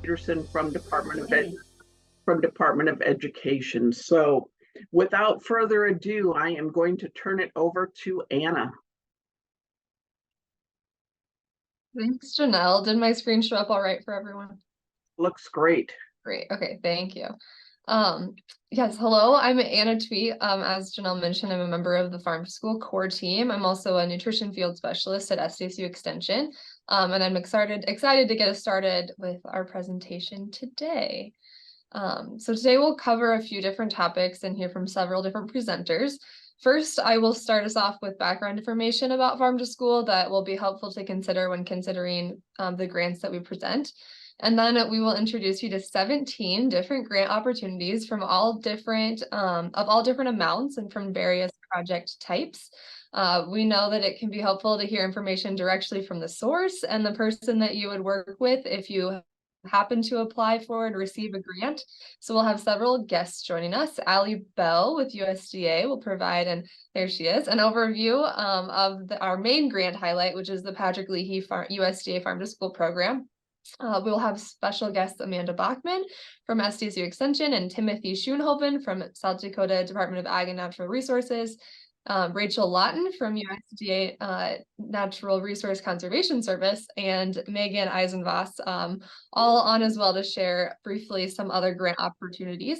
Peterson from Department of Education. So without further ado, I am going to turn it over to Anna. Thanks, Janelle. Did my screen show up all right for everyone? Looks great. Great. Okay, thank you. Yes, hello, I'm Anna Tweet. As Janelle mentioned, I'm a member of the Farm to School core team. I'm also a nutrition field specialist at SDSU Extension. And I'm excited to get us started with our presentation today. So today we'll cover a few different topics and hear from several different presenters. First, I will start us off with background information about Farm to School that will be helpful to consider when considering the grants that we present. And then we will introduce you to 17 different grant opportunities from all different amounts and from various project types. We know that it can be helpful to hear information directly from the source and the person that you would work with if you happen to apply for and receive a grant. So we'll have several guests joining us. Allie Bell with USDA will provide, and there she is, an overview of our main grant highlight, which is the Patrick Leahy USDA Farm to School program. We'll have special guests Amanda Bachman from SDSU Extension and Timothy Schoenhoven from South Dakota Department of Ag and Natural Resources. Rachel Lawton from USDA Natural Resource Conservation Service, and Megan Eisenvoss, all on as well to share briefly some other grant opportunities.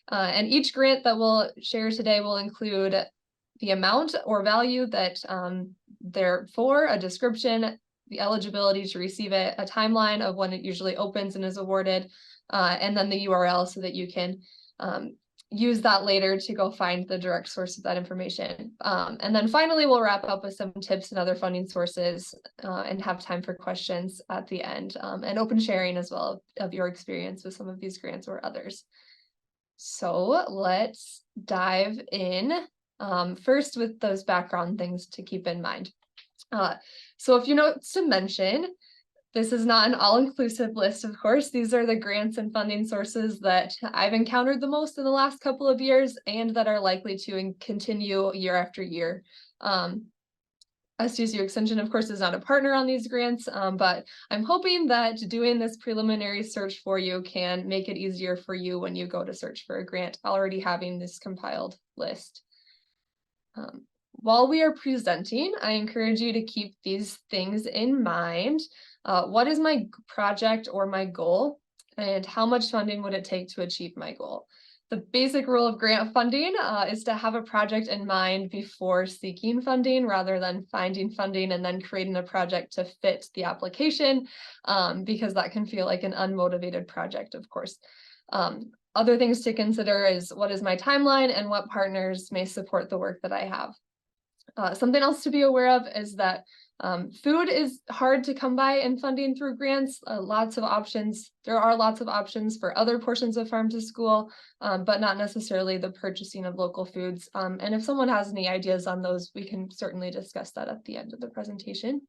And each grant that we'll share today will include the amount or value that they're for, a description, the eligibility to receive it, a timeline of when it usually opens and is awarded, and then the URL so that you can use that later to go find the direct source of that information. And then finally, we'll wrap up with some tips and other funding sources and have time for questions at the end, and open sharing as well of your experience with some of these grants or others. So let's dive in first with those background things to keep in mind. So a few notes to mention. This is not an all-inclusive list, of course. These are the grants and funding sources that I've encountered the most in the last couple of years and that are likely to continue year after year. SDSU Extension, of course, is not a partner on these grants, but I'm hoping that doing this preliminary search for you can make it easier for you when you go to search for a grant, already having this compiled list. While we are presenting, I encourage you to keep these things in mind. What is my project or my goal, and how much funding would it take to achieve my goal? The basic rule of grant funding is to have a project in mind before seeking funding rather than finding funding and then creating a project to fit the application, because that can feel like an unmotivated project, of course. Other things to consider is what is my timeline and what partners may support the work that I have. Something else to be aware of is that food is hard to come by in funding through grants. Lots of options. There are lots of options for other portions of Farm to School, but not necessarily the purchasing of local foods. And if someone has any ideas on those, we can certainly discuss that at the end of the presentation.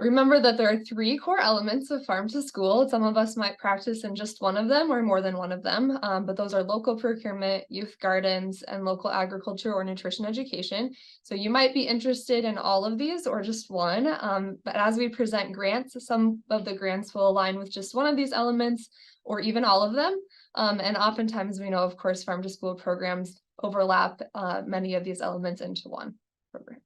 Remember that there are 3 core elements of Farm to School. Some of us might practice in just one of them or more than one of them, but those are local procurement, youth gardens, and local agriculture or nutrition education. So you might be interested in all of these or just one, but as we present grants, some of the grants will align with just one of these elements or even all of them. And oftentimes we know, of course, Farm to School programs overlap many of these elements into one program.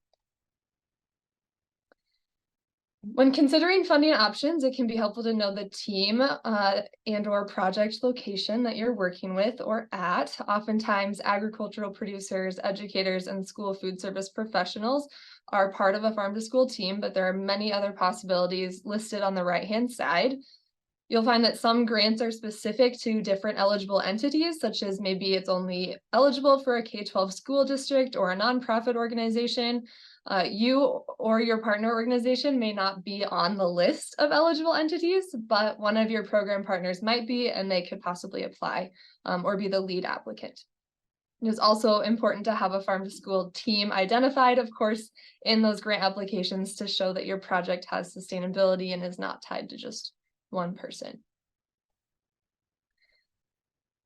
When considering funding options, it can be helpful to know the team and or project location that you're working with or at. Oftentimes, agricultural producers, educators, and school food service professionals are part of a Farm to School team, but there are many other possibilities listed on the right-hand side. You'll find that some grants are specific to different eligible entities, such as maybe it's only eligible for a K-12 school district or a nonprofit organization. You or your partner organization may not be on the list of eligible entities, but one of your program partners might be, and they could possibly apply or be the lead applicant. It is also important to have a Farm to School team identified, of course, in those grant applications to show that your project has sustainability and is not tied to just one person.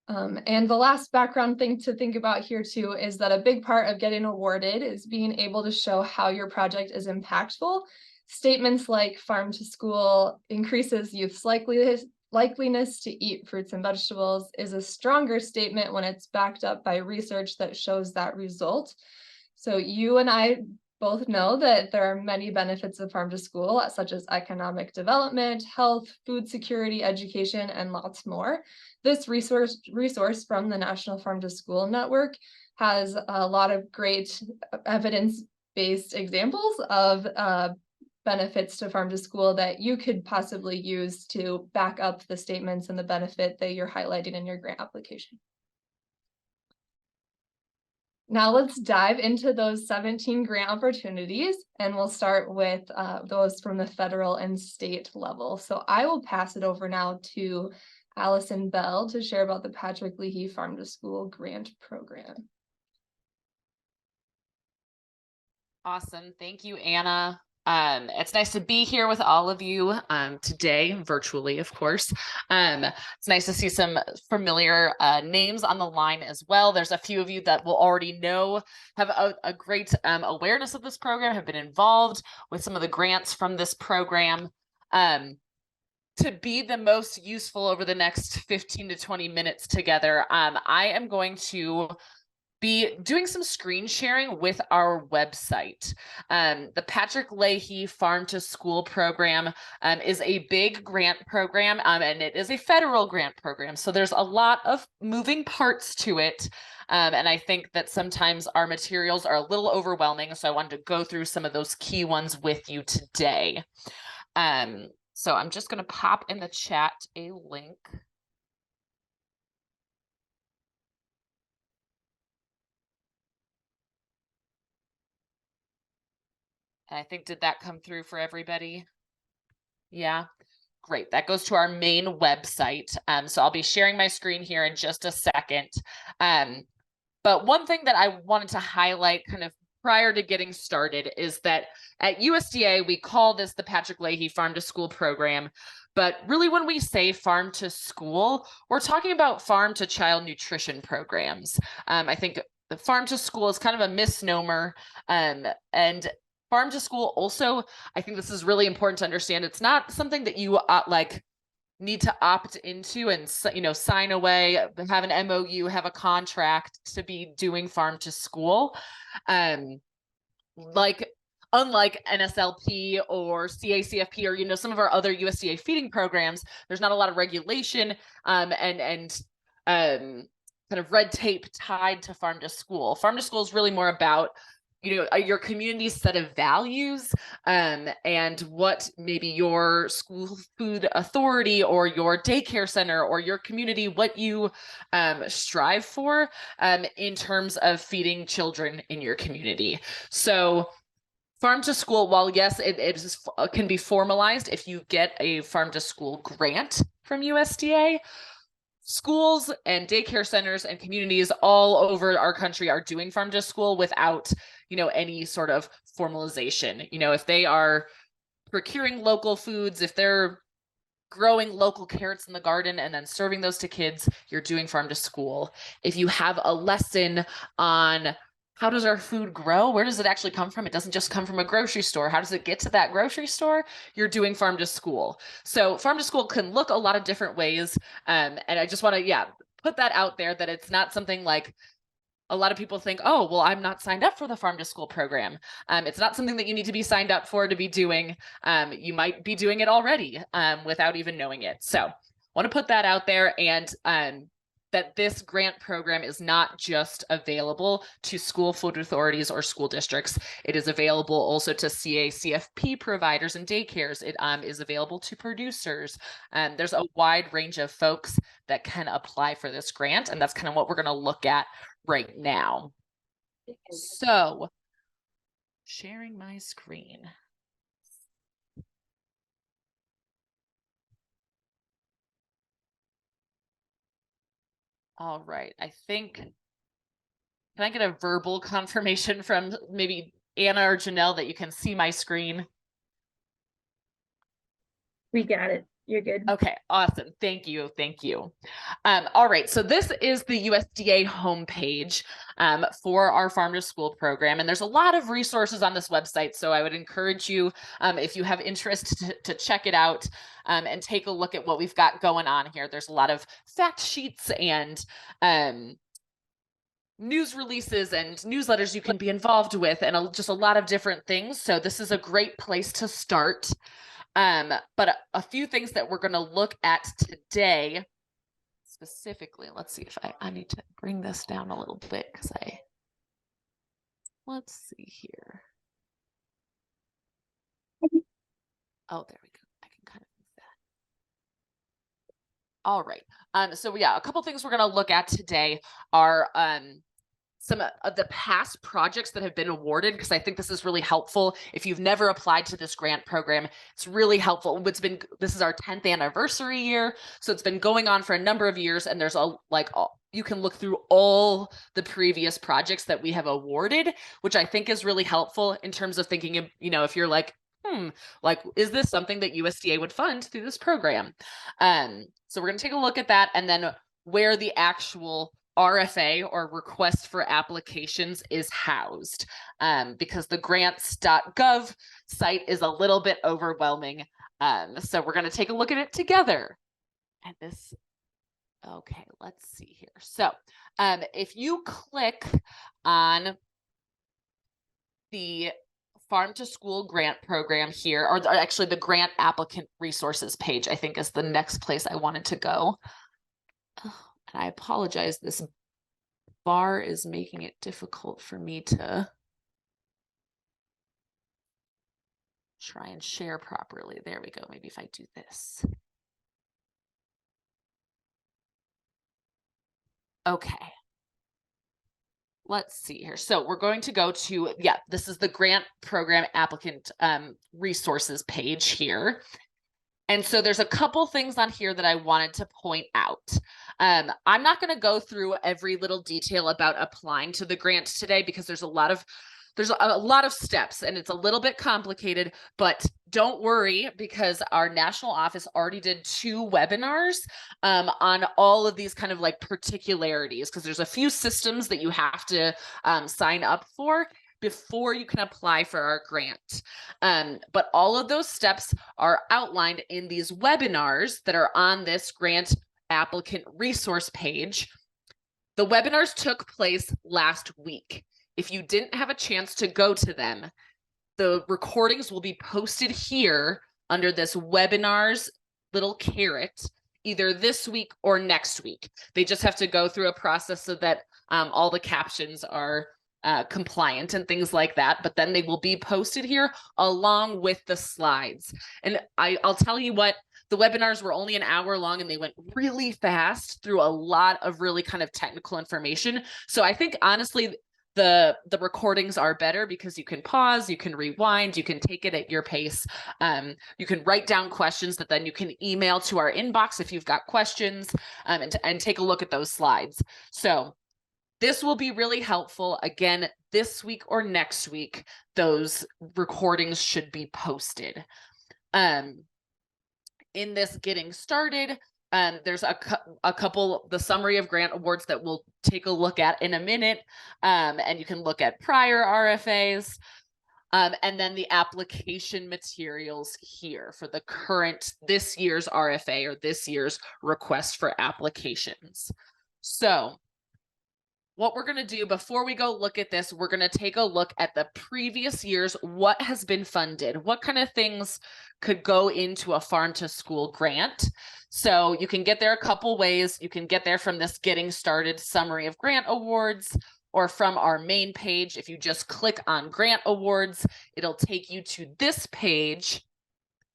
And the last background thing to think about here too is that a big part of getting awarded is being able to show how your project is impactful. Statements like farm to school increases youth's likeliness to eat fruits and vegetables is a stronger statement when it's backed up by research that shows that result. So you and I both know that there are many benefits of farm to school, such as economic development, health, food security, education, and lots more. This resource from the National Farm to School Network has a lot of great evidence-based examples of benefits to farm to school that you could possibly use to back up the statements and the benefit that you're highlighting in your grant application. Now let's dive into those 17 grant opportunities, and we'll start with those from the federal and state level. So I will pass it over now to Allison Bell to share about the Patrick Leahy Farm to School Grant Program. Awesome. Thank you, Anna. It's nice to be here with all of you today, virtually, of course. It's nice to see some familiar names on the line as well. There's a few of you that will already know, have a great awareness of this program, have been involved with some of the grants from this program. To be the most useful over the next 15 to 20 minutes together, I am going to be doing some screen sharing with our website. The Patrick Leahy Farm to School program is a big grant program, and it is a federal grant program. So there's a lot of moving parts to it. And I think that sometimes our materials are a little overwhelming. So I wanted to go through some of those key ones with you today. So I'm just going to pop in the chat a link. And I think, did that come through for everybody? Yeah, great. That goes to our main website. So I'll be sharing my screen here in just a second. But one thing that I wanted to highlight kind of prior to getting started is that at USDA, we call this the Patrick Leahy Farm to School program. But really, when we say farm to school, we're talking about farm to child nutrition programs. I think the farm to school is kind of a misnomer. And farm to school also, I think this is really important to understand. It's not something that you need to opt into and sign away, have an MOU, have a contract to be doing farm to school. Unlike NSLP or CACFP or some of our other USDA feeding programs, there's not a lot of regulation and kind of red tape tied to farm to school. Farm to school is really more about your community's set of values and what maybe your school food authority or your daycare center or your community, what you strive for in terms of feeding children in your community. So farm to school, while yes, it can be formalized if you get a farm to school grant from USDA, schools and daycare centers and communities all over our country are doing farm to school without any sort of formalization. If they are procuring local foods, if they're growing local carrots in the garden and then serving those to kids, you're doing farm to school. If you have a lesson on how does our food grow, where does it actually come from? It doesn't just come from a grocery store. How does it get to that grocery store? You're doing farm to school. So farm to school can look a lot of different ways. And I just want to, put that out there, that it's not something like a lot of people think, oh, well, I'm not signed up for the farm to school program. It's not something that you need to be signed up for to be doing. You might be doing it already without even knowing it. So want to put that out there, and that this grant program is not just available to school food authorities or school districts. It is available also to CACFP providers and daycares. It is available to producers. There's a wide range of folks that can apply for this grant, and that's kind of what we're going to look at right now. So, sharing my screen. All right, I think, can I get a verbal confirmation from maybe Anna or Janelle that you can see my screen? We got it. You're good. Okay, awesome. Thank you. Thank you. All right, so this is the USDA homepage for our Farm to School program. And there's a lot of resources on this website. So I would encourage you, if you have interest, to check it out and take a look at what we've got going on here. There's a lot of fact sheets and news releases and newsletters you can be involved with, and just a lot of different things. So this is a great place to start. But a few things that we're going to look at today specifically. Let's see if I need to bring this down a little bit because let's see here. Oh, there we go. I can kind of move that. All right. So yeah, a couple things we're going to look at today are some of the past projects that have been awarded, because I think this is really helpful. If you've never applied to this grant program, it's really helpful. This is our 10th anniversary year, so it's been going on for a number of years, and there's you can look through all the previous projects that we have awarded, which I think is really helpful in terms of thinking of, if you're like, is this something that USDA would fund through this program? So we're going to take a look at that, and then where the actual RFA, or request for applications, is housed, because the grants.gov site is a little bit overwhelming. So we're going to take a look at it together. And okay, let's see here. So if you click on the Farm to School grant program here, or actually the grant applicant resources page, I think is the next place I wanted to go. And I apologize, this bar is making it difficult for me to try and share properly. There we go. Maybe if I do this. Okay. Let's see here. So we're going to go to, this is the grant program applicant resources page here. And so there's a couple things on here that I wanted to point out. I'm not going to go through every little detail about applying to the grant today, because there's a lot of steps and it's a little bit complicated, but don't worry, because our national office already did 2 webinars on all of these kind of like particularities, because there's a few systems that you have to sign up for before you can apply for our grant. But all of those steps are outlined in these webinars that are on this grant applicant resource page. The webinars took place last week. If you didn't have a chance to go to them, the recordings will be posted here under this webinars little caret, either this week or next week. They just have to go through a process so that all the captions are compliant and things like that, but then they will be posted here along with the slides. And I'll tell you what, the webinars were only an hour long and they went really fast through a lot of really kind of technical information. So I think honestly, the recordings are better because you can pause, you can rewind, you can take it at your pace. You can write down questions that then you can email to our inbox if you've got questions, and take a look at those slides. So this will be really helpful. Again, this week or next week, those recordings should be posted. In this getting started, there's a couple, the summary of grant awards that we'll take a look at in a minute. And you can look at prior RFAs. And then the application materials here for this year's RFA, or this year's request for applications. So what we're going to do before we go look at this, we're going to take a look at the previous years, what has been funded, what kind of things could go into a farm to school grant. So you can get there a couple ways. You can get there from this getting started summary of grant awards, or from our main page. If you just click on grant awards, it'll take you to this page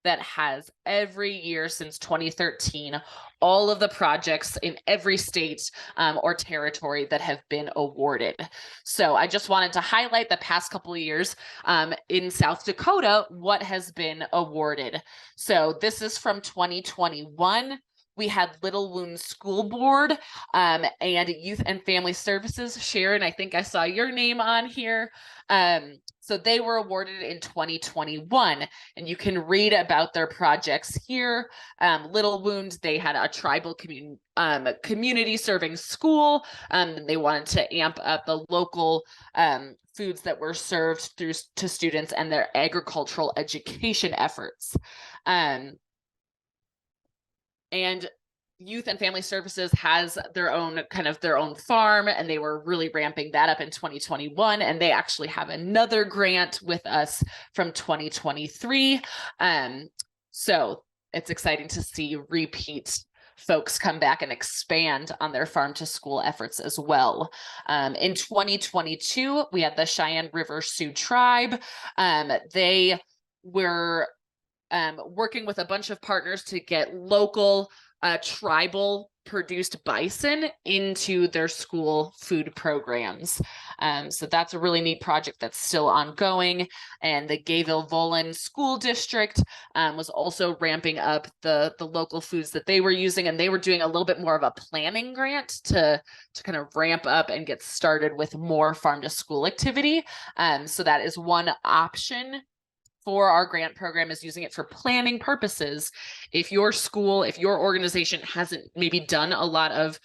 that has every year since 2013, all of the projects in every state or territory that have been awarded. So I just wanted to highlight the past couple of years in South Dakota, what has been awarded. So this is from 2021. we had Little Wound School Board and Youth and Family Services. Sharon, I think I saw your name on here. So they were awarded in 2021, and you can read about their projects here. Little Wound, they had a tribal community serving school. They wanted to amp up the local foods that were served to students and their agricultural education efforts. And Youth and Family Services has their own farm, and they were really ramping that up in 2021. And they actually have another grant with us from 2023. So it's exciting to see repeat folks come back and expand on their farm to school efforts as well. In 2022, we had the Cheyenne River Sioux Tribe. They were working with a bunch of partners to get local tribal produced bison into their school food programs. So that's a really neat project that's still ongoing. And the Gayville-Volin School District was also ramping up the local foods that they were using, and they were doing a little bit more of a planning grant to kind of ramp up and get started with more farm to school activity. So that is one option for our grant program, is using it for planning purposes. If your school, if your organization hasn't maybe done a lot of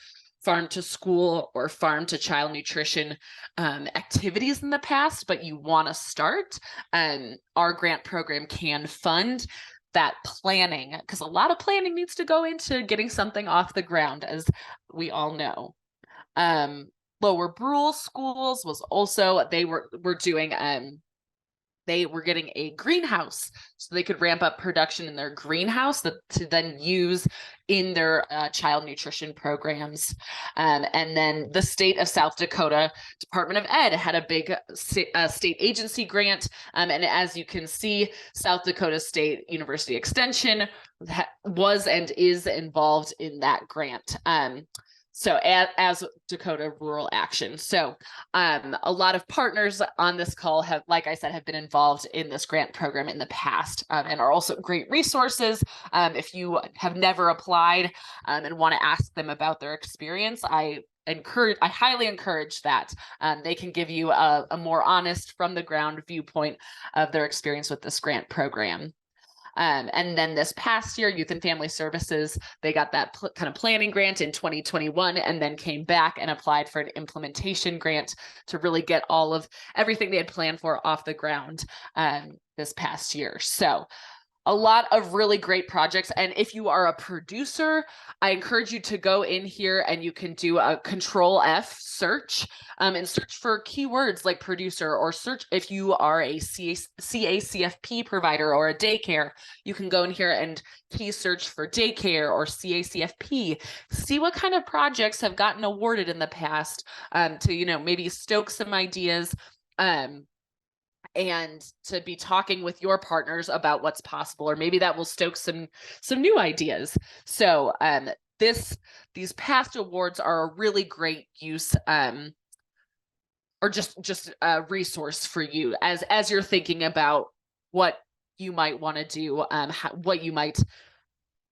farm to school or farm to child nutrition activities in the past, but you want to start, our grant program can fund that planning, because a lot of planning needs to go into getting something off the ground, as we all know. Lower Brule Schools was also, they were doing they were getting a greenhouse so they could ramp up production in their greenhouse to then use in their child nutrition programs. And then the state of South Dakota Department of Ed had a big state agency grant. And as you can see, South Dakota State University Extension was and is involved in that grant. So as Dakota Rural Action. So a lot of partners on this call have, like I said, have been involved in this grant program in the past and are also great resources. If you have never applied and want to ask them about their experience, I highly encourage that. They can give you a more honest, from the ground viewpoint of their experience with this grant program. And then this past year, Youth and Family Services, they got that kind of planning grant in 2021, and then came back and applied for an implementation grant to really get all of everything they had planned for off the ground this past year. So a lot of really great projects. And if you are a producer, I encourage you to go in here and you can do a Control F search and search for keywords like producer, or search if you are a CACFP provider or a daycare, you can go in here and key search for daycare or CACFP, see what kind of projects have gotten awarded in the past to, maybe stoke some ideas. And to be talking with your partners about what's possible, or maybe that will stoke some new ideas. So these past awards are a really great use, or just a resource for you as you're thinking about what you might want to do, what you might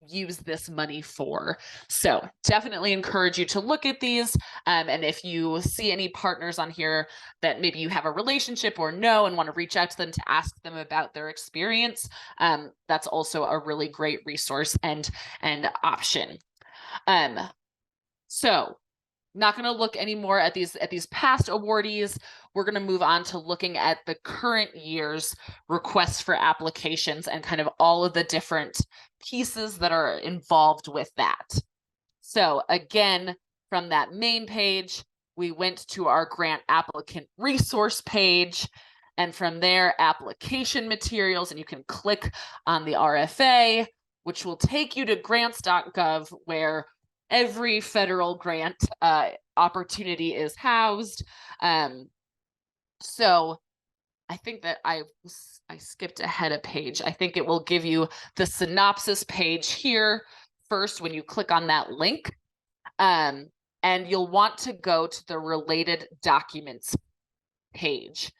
use this money for. So definitely encourage you to look at these. And if you see any partners on here that maybe you have a relationship or know and want to reach out to them to ask them about their experience, that's also a really great resource and option. So not going to look anymore at these past awardees. We're going to move on to looking at the current year's requests for applications and kind of all of the different pieces that are involved with that. So again, from that main page, we went to our grant applicant resource page, and from there, application materials, and you can click on the RFA, which will take you to grants.gov, where every federal grant opportunity is housed. So I think that I skipped ahead a page. I think it will give you the synopsis page here first when you click on that link. And you'll want to go to the related documents page.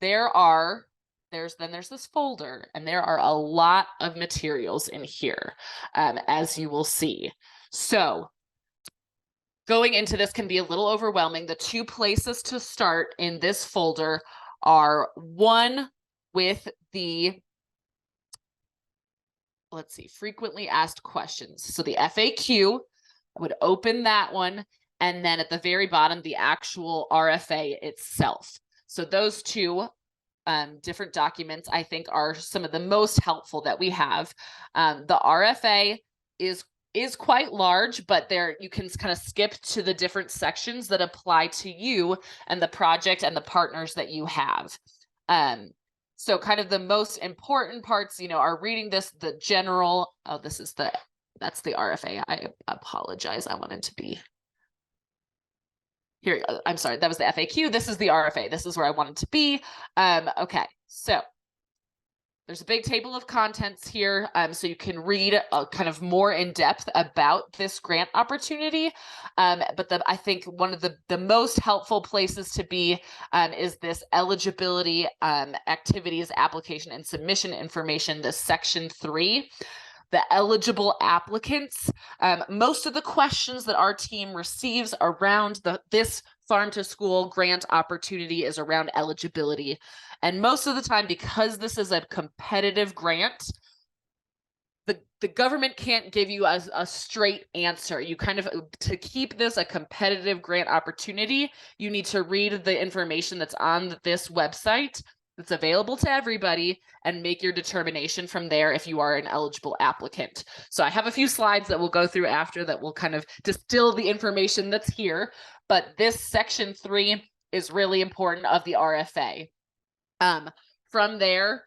There's this folder, and there are a lot of materials in here, as you will see. So going into this can be a little overwhelming. The two places to start in this folder are one with the, let's see, frequently asked questions. So the FAQ, I would open that one. And then at the very bottom, the actual RFA itself. So those two different documents, I think, are some of the most helpful that we have. The RFA is quite large, but there you can kind of skip to the different sections that apply to you and the project and the partners that you have. So kind of the most important parts, you know, are reading this, the general, oh, that's the RFA. I apologize. I wanted to be here. I'm sorry. That was the FAQ. This is the RFA. This is where I wanted to be. Okay. So there's a big table of contents here, so you can read kind of more in depth about this grant opportunity. But I think one of the most helpful places to be is this eligibility, activities, application, and submission information, this section 3. The eligible applicants. Most of the questions that our team receives around this farm to school grant opportunity is around eligibility. And most of the time, because this is a competitive grant, the government can't give you a straight answer. You kind of, to keep this a competitive grant opportunity, you need to read the information that's on this website that's available to everybody and make your determination from there if you are an eligible applicant. So I have a few slides that we'll go through after that will kind of distill the information that's here. But this section 3 is really important of the RFA. From there,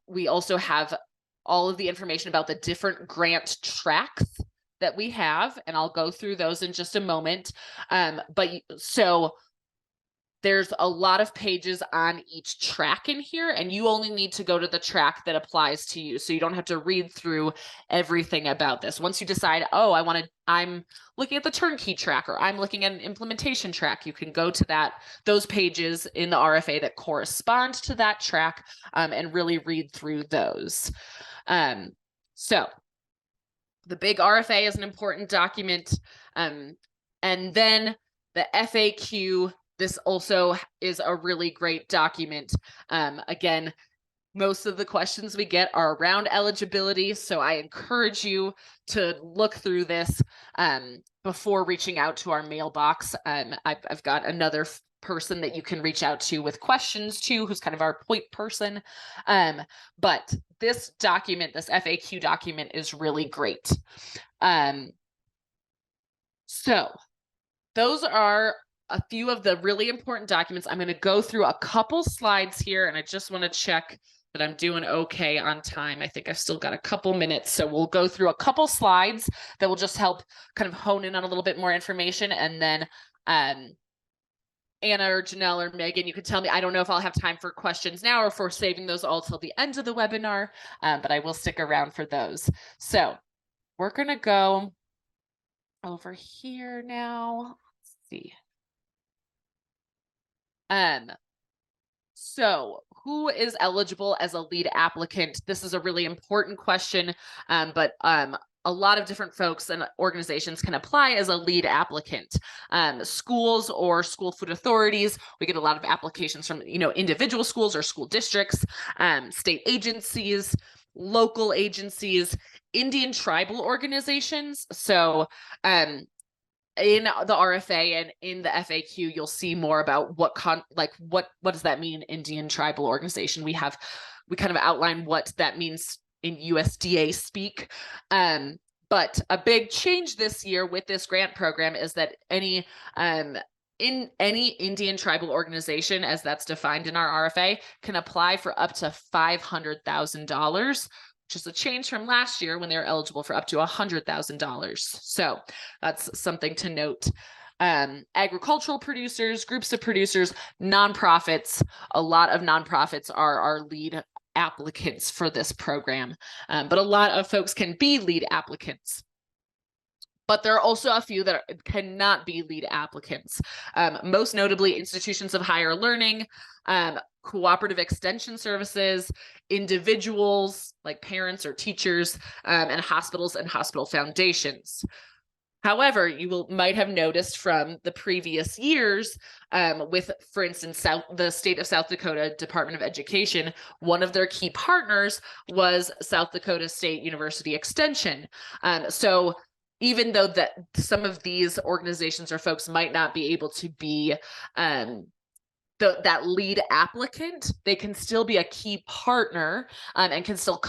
we also have all of the information about the different grant tracks that we have, and I'll go through those in just a moment. So there's a lot of pages on each track in here, and you only need to go to the track that applies to you. So you don't have to read through everything about this. Once you decide, oh, I'm looking at the turnkey track, or I'm looking at an implementation track, you can go to those pages in the RFA that correspond to that track, and really read through those. So the big RFA is an important document. And then the FAQ, this also is a really great document. Again, most of the questions we get are around eligibility, so I encourage you to look through this before reaching out to our mailbox. I've got another person that you can reach out to with questions to, who's kind of our point person. But this document, this FAQ document, is really great. So those are a few of the really important documents. I'm going to go through a couple slides here, and I just want to check that I'm doing okay on time. I think I've still got a couple minutes, so we'll go through a couple slides that will just help kind of hone in on a little bit more information, and then Anna or Janelle or Megan, you can tell me. I don't know if I'll have time for questions now or if we're saving those all till the end of the webinar, but I will stick around for those. So we're going to go over here now. Let's see. So who is eligible as a lead applicant? This is a really important question, but a lot of different folks and organizations can apply as a lead applicant. Schools or school food authorities, we get a lot of applications from, individual schools or school districts, state agencies, local agencies, Indian tribal organizations. So in the RFA and in the FAQ, you'll see more about what does that mean, Indian tribal organization. We kind of outline what that means in USDA speak. But a big change this year with this grant program is that in any Indian tribal organization, as that's defined in our RFA, can apply for up to $500,000, which is a change from last year when they were eligible for up to $100,000. So that's something to note. Agricultural producers, groups of producers, nonprofits, a lot of nonprofits are our lead applicants for this program, but a lot of folks can be lead applicants. But there are also a few that cannot be lead applicants. Most notably, institutions of higher learning, cooperative extension services, individuals like parents or teachers, and hospitals and hospital foundations. However, might have noticed from the previous years, with, for instance, the state of South Dakota Department of Education, one of their key partners was South Dakota State University Extension. So even though that some of these organizations or folks might not be able to be that lead applicant, they can still be a key partner, and can still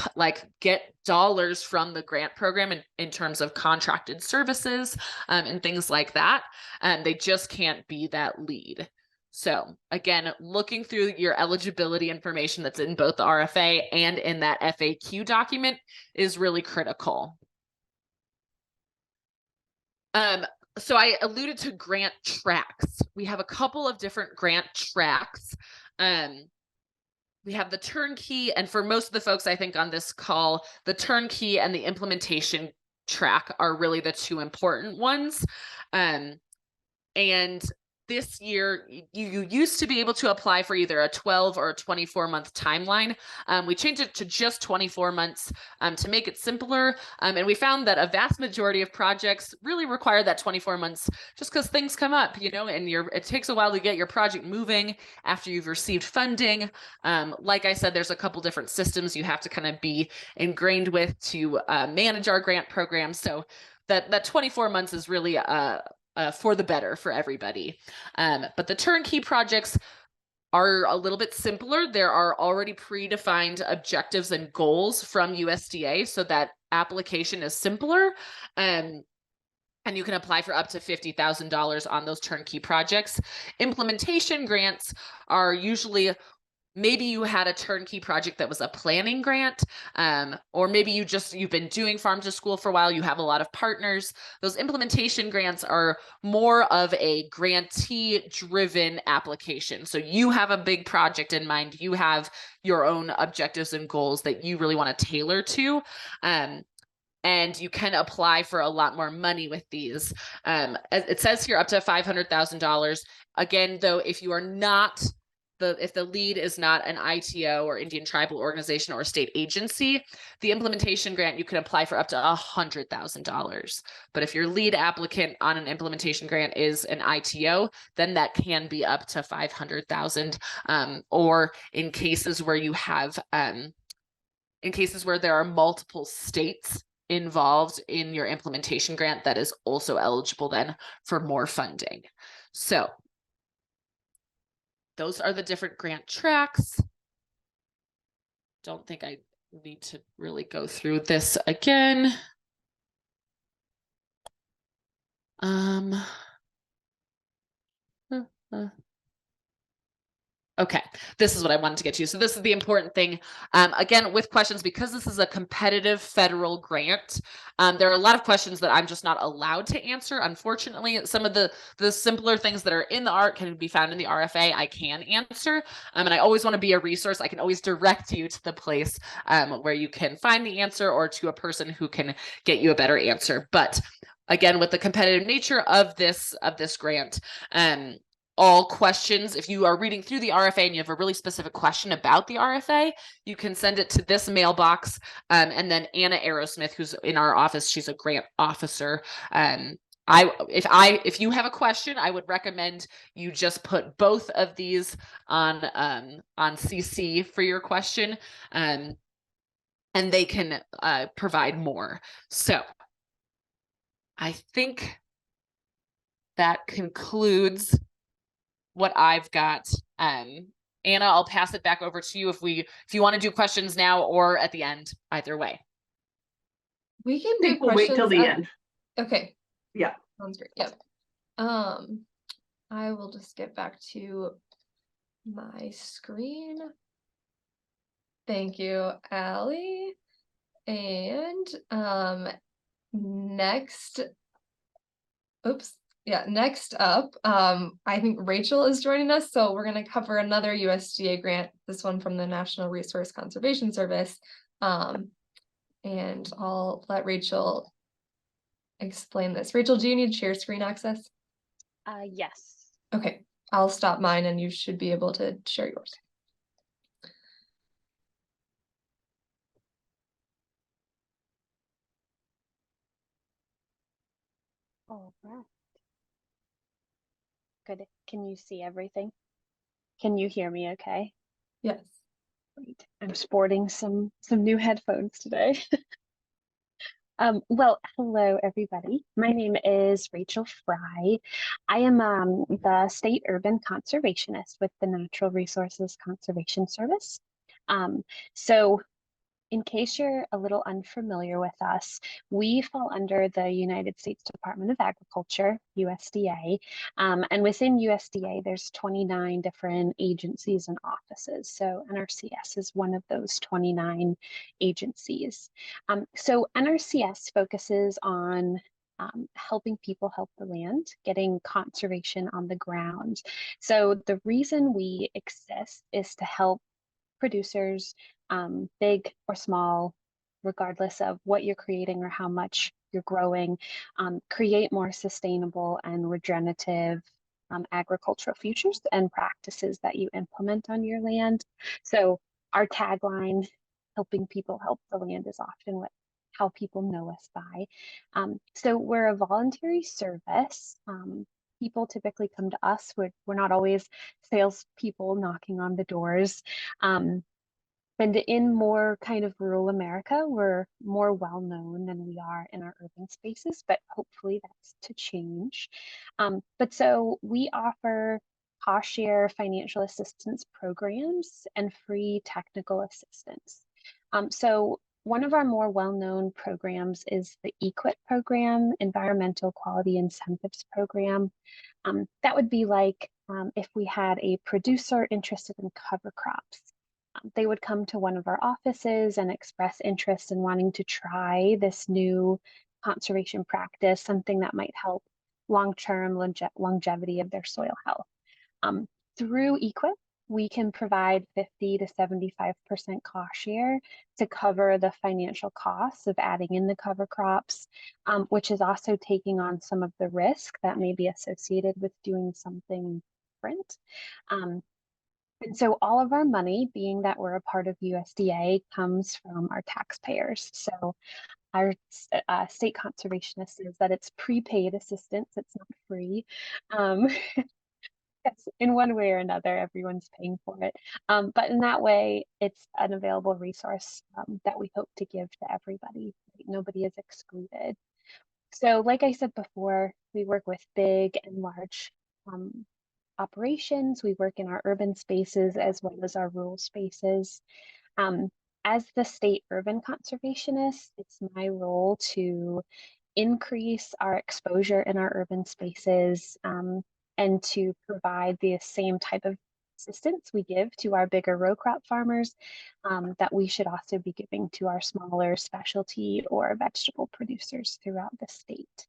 get dollars from the grant program in terms of contracted services, and things like that. And they just can't be that lead. So again, looking through your eligibility information that's in both the RFA and in that FAQ document is really critical. So I alluded to grant tracks. We have a couple of different grant tracks. We have the turnkey, and for most of the folks I think on this call, the turnkey and the implementation track are really the two important ones. And this year, you used to be able to apply for either a 12 or a 24-month timeline. We changed it to just 24 months to make it simpler. And we found that a vast majority of projects really require that 24 months just because things come up, and it takes a while to get your project moving after you've received funding. Like I said, there's a couple different systems you have to kind of be ingrained with to manage our grant program. So that 24 months is really for the better for everybody. But the turnkey projects are a little bit simpler. There are already predefined objectives and goals from USDA, so that application is simpler. And you can apply for up to $50,000 on those turnkey projects. Implementation grants are usually, maybe you had a turnkey project that was a planning grant, or maybe you've been doing farm to school for a while, you have a lot of partners. Those implementation grants are more of a grantee driven application. So you have a big project in mind, you have your own objectives and goals that you really want to tailor to. And you can apply for a lot more money with these. It says here up to $500,000. Again, though, if you are not if the lead is not an ITO or Indian tribal organization or a state agency, the implementation grant, you can apply for up to $100,000. But if your lead applicant on an implementation grant is an ITO, then that can be up to $500,000. Or in cases where you have, in cases where there are multiple states involved in your implementation grant, that is also eligible then for more funding. So those are the different grant tracks. Don't think I need to really go through this again. Okay, this is what I wanted to get to. So this is the important thing. Again, with questions, because this is a competitive federal grant, there are a lot of questions that I'm just not allowed to answer. Unfortunately, some of the simpler things that are in the ARC can be found in the RFA, I can answer. And I always want to be a resource. I can always direct you to the place where you can find the answer, or to a person who can get you a better answer. But again, with the competitive nature of this grant, all questions, if you are reading through the RFA and you have a really specific question about the RFA, you can send it to this mailbox. And then Anna Aerosmith, who's in our office, she's a grant officer. If you have a question, I would recommend you just put both of these on CC for your question, and they can provide more. So I think that concludes what I've got. Anna, I'll pass it back over to you if you want to do questions now or at the end, either way. We can do questions. Wait till the end. Okay. Yeah. Sounds great. Yep. I will just get back to my screen. Thank you, Allie. And next up, I think Rachel is joining us. So we're going to cover another USDA grant, this one from the National Resource Conservation Service. And I'll let Rachel explain this. Rachel, do you need share screen access? Yes. Okay, I'll stop mine and you should be able to share yours. All right. Good. Can you see everything? Can you hear me okay? Yes. Great. I'm sporting some new headphones today. Well, hello everybody. My name is Rachel Fry. I am the state urban conservationist with the Natural Resources Conservation Service. So in case you're a little unfamiliar with us, we fall under the United States Department of Agriculture, USDA. And within USDA, there's 29 different agencies and offices. So NRCS is one of those 29 agencies. So NRCS focuses on helping people help the land, getting conservation on the ground. So the reason we exist is to help producers, big or small, regardless of what you're creating or how much you're growing, create more sustainable and regenerative agricultural futures and practices that you implement on your land. So our tagline, helping people help the land, is often how people know us by. So we're a voluntary service. People typically come to us. We're not always salespeople knocking on the doors. And in more kind of rural America, we're more well known than we are in our urban spaces, but hopefully that's to change. But so we offer cost share financial assistance programs and free technical assistance. So one of our more well-known programs is the EQIP program, Environmental Quality Incentives Program. That would be like if we had a producer interested in cover crops. They would come to one of our offices and express interest in wanting to try this new conservation practice, something that might help long-term longevity of their soil health. Through EQIP, we can provide 50 to 75% cost share to cover the financial costs of adding in the cover crops, which is also taking on some of the risk that may be associated with doing something different. And so all of our money, being that we're a part of USDA, comes from our taxpayers. So our state conservationist says that it's prepaid assistance, it's not free. Yes, in one way or another, everyone's paying for it. But in that way, it's an available resource that we hope to give to everybody. Right? Nobody is excluded. So like I said before, we work with big and large operations. We work in our urban spaces as well as our rural spaces. As the state urban conservationist, it's my role to increase our exposure in our urban spaces and to provide the same type of assistance we give to our bigger row crop farmers that we should also be giving to our smaller specialty or vegetable producers throughout the state.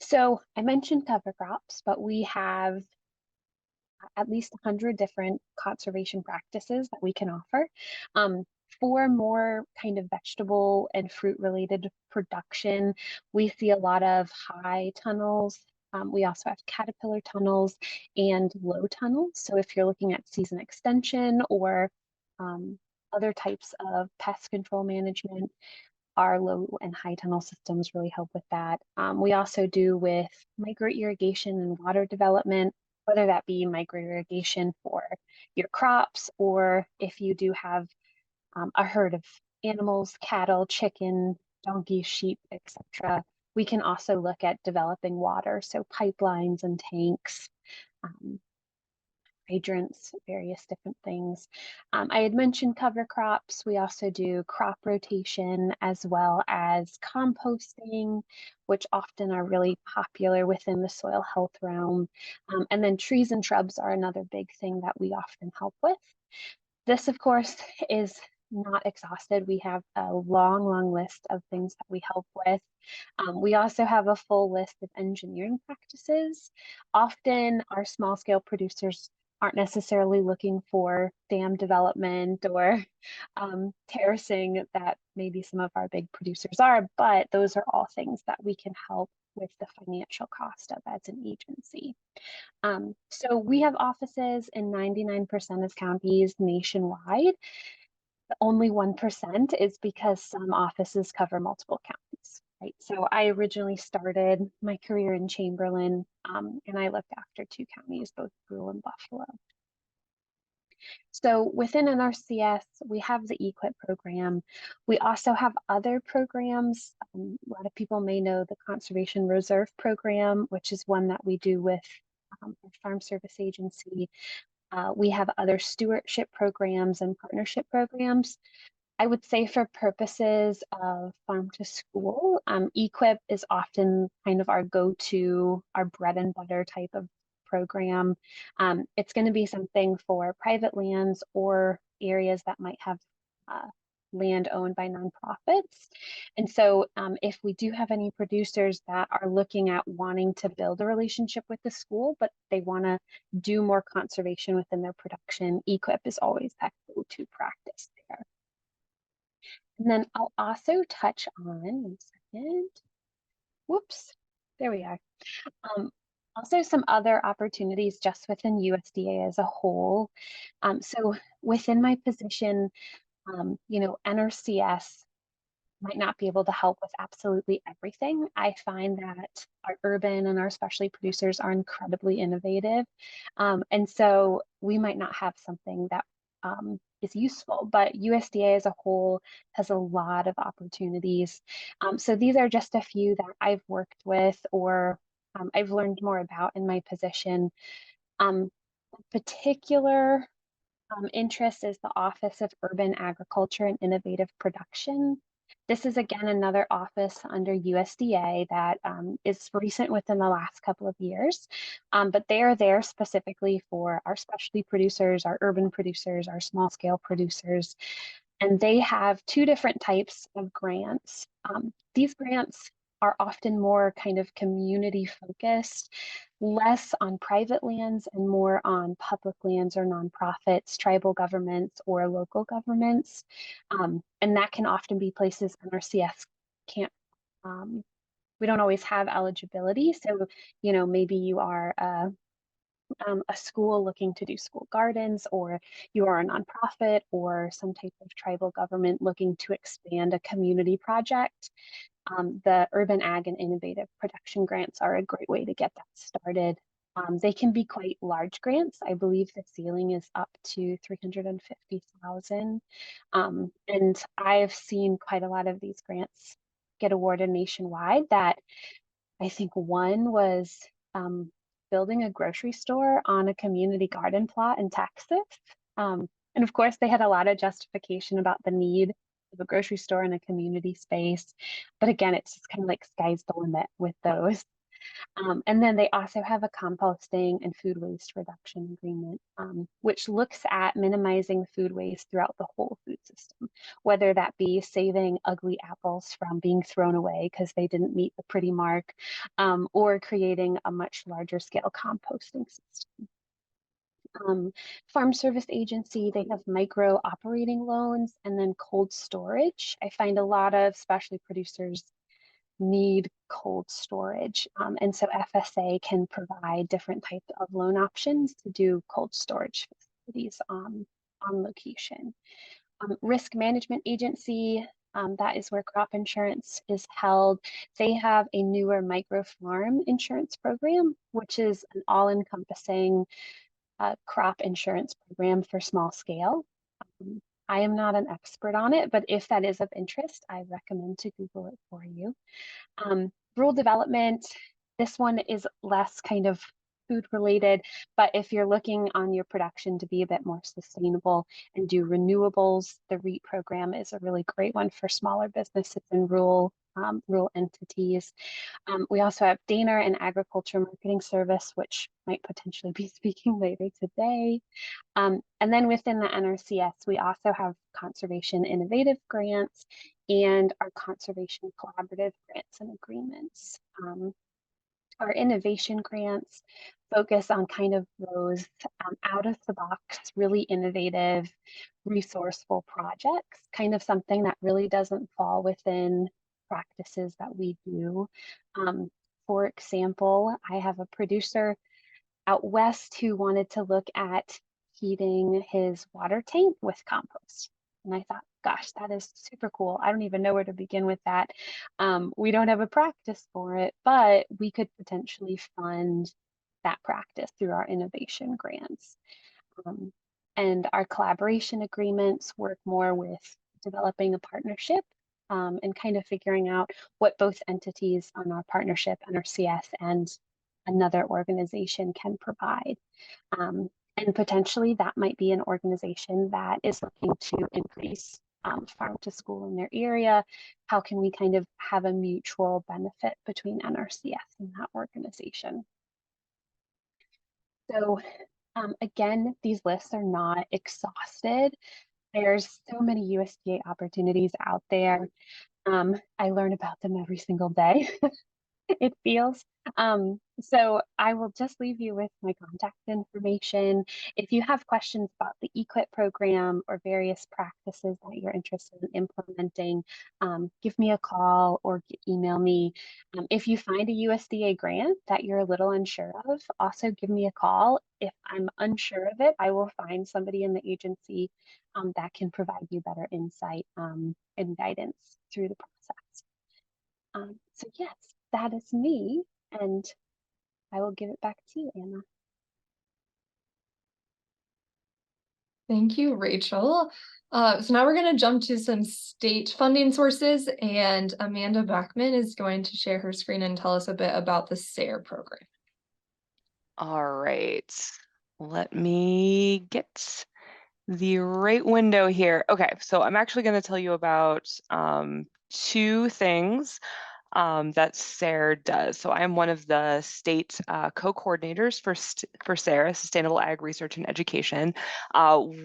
So I mentioned cover crops, but we have at least 100 different conservation practices that we can offer. For more kind of vegetable and fruit related production, we see a lot of high tunnels. We also have caterpillar tunnels and low tunnels. So if you're looking at season extension or other types of pest control management, our low and high tunnel systems really help with that. We also do with micro irrigation and water development, whether that be micro irrigation for your crops, or if you do have a herd of animals, cattle, chicken, donkeys, sheep, etc. We can also look at developing water, so pipelines and tanks, hydrants, various different things. I had mentioned cover crops. We also do crop rotation as well as composting, which often are really popular within the soil health realm. And then trees and shrubs are another big thing that we often help with. This, of course, is not exhausted. We have a long list of things that we help with. We also have a full list of engineering practices. Often our small scale producers aren't necessarily looking for dam development or terracing that maybe some of our big producers are, but those are all things that we can help with the financial cost of as an agency. So we have offices in 99% of counties nationwide. Only 1% is because some offices cover multiple counties. Right. So I originally started my career in Chamberlain, and I looked after 2 counties, both Brule and Buffalo. So within NRCS, we have the EQIP program. We also have other programs. A lot of people may know the Conservation Reserve Program, which is one that we do with our Farm Service Agency. We have other stewardship programs and partnership programs. I would say for purposes of farm to school, EQIP is often kind of our go-to, our bread and butter type of program. It's going to be something for private lands or areas that might have land owned by nonprofits. And so if we do have any producers that are looking at wanting to build a relationship with the school, but they want to do more conservation within their production, EQIP is always that go-to practice there. And then I'll also touch on, 1 second, whoops, there we are. Also some other opportunities just within USDA as a whole. So within my position, NRCS might not be able to help with absolutely everything. I find that our urban and our specialty producers are incredibly innovative. And so we might not have something that is useful, but USDA as a whole has a lot of opportunities. So these are just a few that I've worked with or I've learned more about in my position. Particular interest is the Office of Urban Agriculture and Innovative Production. This is again another office under USDA that is recent within the last couple of years, but they are there specifically for our specialty producers, our urban producers, our small scale producers, and they have 2 different types of grants. These grants are often more kind of community focused, less on private lands and more on public lands or nonprofits, tribal governments, or local governments. And that can often be places NRCS can't, we don't always have eligibility. So, maybe you are a school looking to do school gardens, or you are a nonprofit or some type of tribal government looking to expand a community project. The Urban Ag and Innovative Production grants are a great way to get that started. They can be quite large grants. I believe the ceiling is up to $350,000. And I've seen quite a lot of these grants get awarded nationwide. That I think one was building a grocery store on a community garden plot in Texas. And of course, they had a lot of justification about the need of a grocery store in a community space. But again, it's just kind of like sky's the limit with those. And then they also have a composting and food waste reduction agreement, which looks at minimizing food waste throughout the whole food system, whether that be saving ugly apples from being thrown away because they didn't meet the pretty mark, or creating a much larger scale composting system. Farm Service Agency, they have micro operating loans and then cold storage. I find a lot of specialty producers need cold storage. And so FSA can provide different types of loan options to do cold storage facilities on location. Risk Management Agency, that is where crop insurance is held. They have a newer micro farm insurance program, which is an all-encompassing crop insurance program for small scale. I am not an expert on it, but if that is of interest, I recommend to Google it for you. Rural development, this one is less kind of food related, but if you're looking on your production to be a bit more sustainable and do renewables, the REAP program is a really great one for smaller businesses and rural entities. We also have Dana and Agriculture Marketing Service, which might potentially be speaking later today. And then within the NRCS, we also have Conservation Innovative Grants and our Conservation Collaborative Grants and Agreements. Our innovation grants focus on kind of those out of the box, really innovative, resourceful projects, kind of something that really doesn't fall within practices that we do. For example, I have a producer out west who wanted to look at heating his water tank with compost. And I thought, gosh, that is super cool. I don't even know where to begin with that. We don't have a practice for it, but we could potentially fund that practice through our innovation grants. Um, and our collaboration agreements work more with developing a partnership and kind of figuring out what both entities on our partnership, NRCS, and another organization can provide. And potentially that might be an organization that is looking to increase farm to school in their area. How can we kind of have a mutual benefit between NRCS and that organization? So again, these lists are not exhausted. There's so many USDA opportunities out there. I learn about them every single day. It feels. So I will just leave you with my contact information. If you have questions about the EQIP program or various practices that you're interested in implementing, give me a call or email me. If you find a USDA grant that you're a little unsure of, also give me a call. If I'm unsure of it, I will find somebody in the agency that can provide you better insight and guidance through the process. So yes, that is me, and I will give it back to you, Anna. Thank you, Rachel. So now we're going to jump to some state funding sources, and Amanda Backman is going to share her screen and tell us a bit about the SARE program. All right, let me get the right window here. Okay, so I'm actually going to tell you about two things that SARE does. So I am one of the state co-coordinators for SARE, Sustainable Ag Research and Education.